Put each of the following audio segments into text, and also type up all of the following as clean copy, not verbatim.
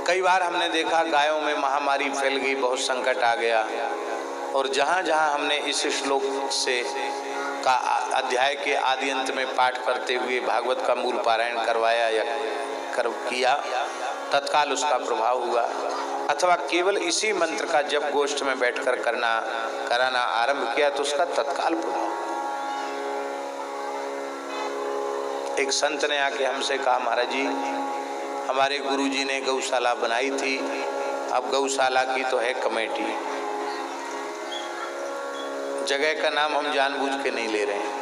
कई बार हमने देखा गायों में महामारी फैल गई, बहुत संकट आ गया, और जहाँ जहाँ हमने इस श्लोक से का अध्याय के आदि अंत में पाठ करते हुए भागवत का मूल पारायण करवाया या किया, तत्काल उसका प्रभाव हुआ। अथवा केवल इसी मंत्र का जब गोष्ठ में बैठकर कराना आरंभ किया तो उसका तत्काल प्रभाव। एक संत ने आके हमसे कहा, महाराज जी हमारे गुरुजी ने गौशाला बनाई थी, अब गौशाला की तो है कमेटी, जगह का नाम हम जानबूझ के नहीं ले रहे हैं।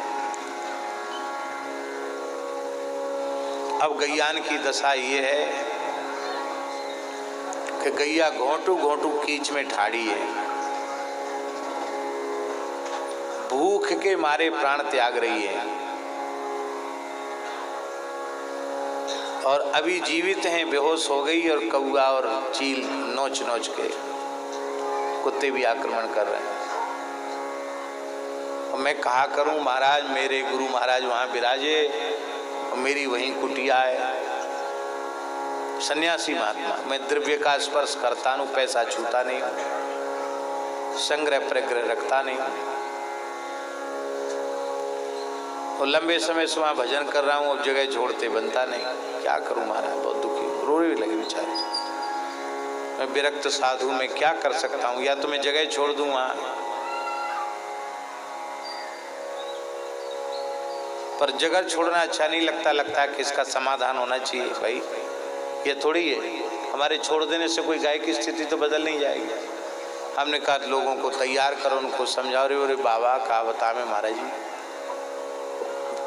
अब गैयान की दशा ये है कि गैया घोंटू घोंटू कीच में ठाड़ी है, भूख के मारे प्राण त्याग रही है, और अभी जीवित हैं, बेहोश हो गई, और कौआ और चील नोच नोच के कुत्ते भी आक्रमण कर रहे हैं। और मैं कहा करूं, महाराज मेरे गुरु महाराज वहां विराजे, मेरी वहीं कुटिया है, सन्यासी महात्मा, मैं द्रव्य का स्पर्श करता हूं, पैसा छूता नहीं, संग्रह प्रग्रह रखता नहीं, और लंबे समय से वहां भजन कर रहा हूं, अब जगह छोड़ते बनता नहीं, क्या करूं महाराज, बहुत दुखी, रोने लगे बेचारे। मैं विरक्त साधु में क्या कर सकता हूं, या तो मैं जगह छोड़ दूं वहां, पर जगह छोड़ना अच्छा नहीं लगता, लगता है कि इसका समाधान होना चाहिए। भाई ये थोड़ी है हमारे छोड़ देने से कोई गाय की स्थिति तो बदल नहीं जाएगी। हमने कहा लोगों को तैयार करो, उनको समझाओ। रे बाबा कहा बता में महाराज जी,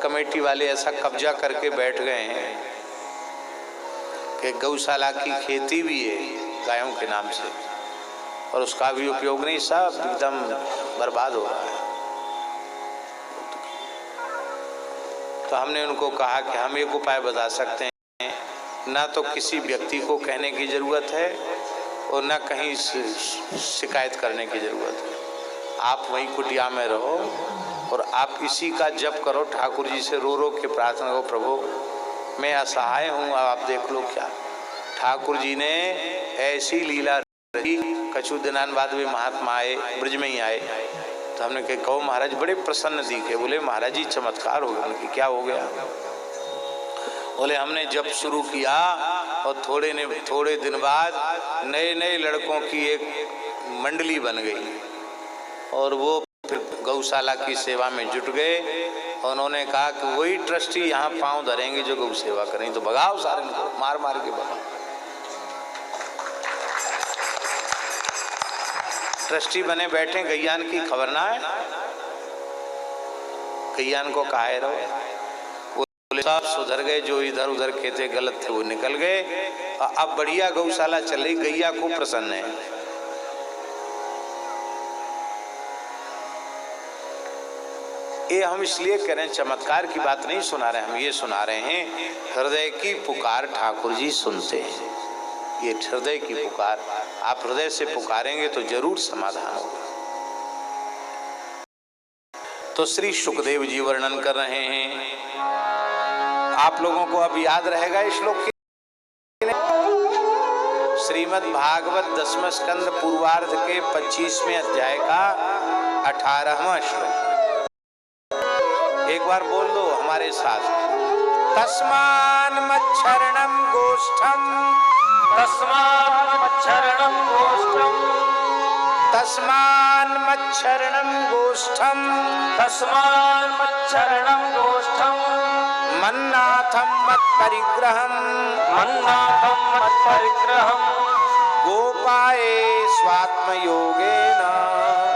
कमेटी वाले ऐसा कब्जा करके बैठ गए हैं कि गौशाला की खेती भी है गायों के नाम से, और उसका भी उपयोग नहीं, सब एकदम बर्बाद हो रहा है। तो हमने उनको कहा कि हम एक उपाय बता सकते हैं, ना तो किसी व्यक्ति को कहने की जरूरत है और ना कहीं शिकायत करने की जरूरत है। आप वहीं कुटिया में रहो और आप इसी का जप करो, ठाकुर जी से रो रो के प्रार्थना करो, प्रभु मैं असहाय हूँ, आप देख लो क्या। ठाकुर जी ने ऐसी लीला रची, कछु दिनान बाद वे महात्मा आए, ब्रज में ही आए, तो हमने कहा महाराज बड़े प्रसन्न दिखे। बोले महाराज जी चमत्कार हो गया। उनकी क्या हो गया? बोले हमने जब शुरू किया और थोड़े दिन बाद नए नए लड़कों की एक मंडली बन गई, और वो फिर गौशाला की सेवा में जुट गए। उन्होंने कहा कि वही ट्रस्टी यहाँ पांव धरेंगे जो गौ सेवा करें, तो भगाओ सारे को, मार मार के भगाओ। ट्रस्टी बने बैठे, गैयान की खबर ना है, गैयान को कहा रहो। सब सुधर गए, जो इधर उधर कहते गलत थे वो निकल गए, और अब बढ़िया गौशाला चल रही, गैया को प्रसन्न है। ये हम इसलिए कह रहे हैं, चमत्कार की बात नहीं सुना रहे, हम ये सुना रहे हैं हृदय की पुकार ठाकुर जी सुनते हैं। ये हृदय की पुकार, आप हृदय से पुकारेंगे तो जरूर समाधान होगा। तो श्री सुखदेव जी वर्णन कर रहे हैं, आप लोगों को अब याद रहेगा इस श्लोक के, श्रीमद् भागवत 10वें स्कंद पूर्वार्ध के 25वें अध्याय का 18वां श्लोक। एक बार बोल दो हमारे साथ, तस्मान मच्छरणम गोष्ठम, तस्मान मच्छरणम गोष्ठम, तस्मान मच्छरणम गोष्ठम, तस्मान मच्छरणम गोष्ठम, मन्नाथम मत्परिग्रहम, मन्नाथम मत्परिग्रहम, गोपाये स्वात्मयोगेन,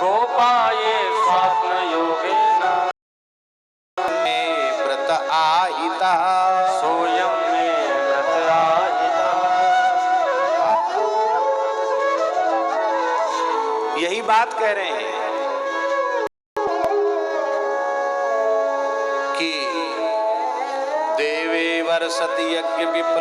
गोपाये स्वात्मयोगेन, मे व्रत आहिता, सोयम मे व्रत आहिता। यही बात कह रहे हैं कि देवे वर्षति यज्ञ विप्ल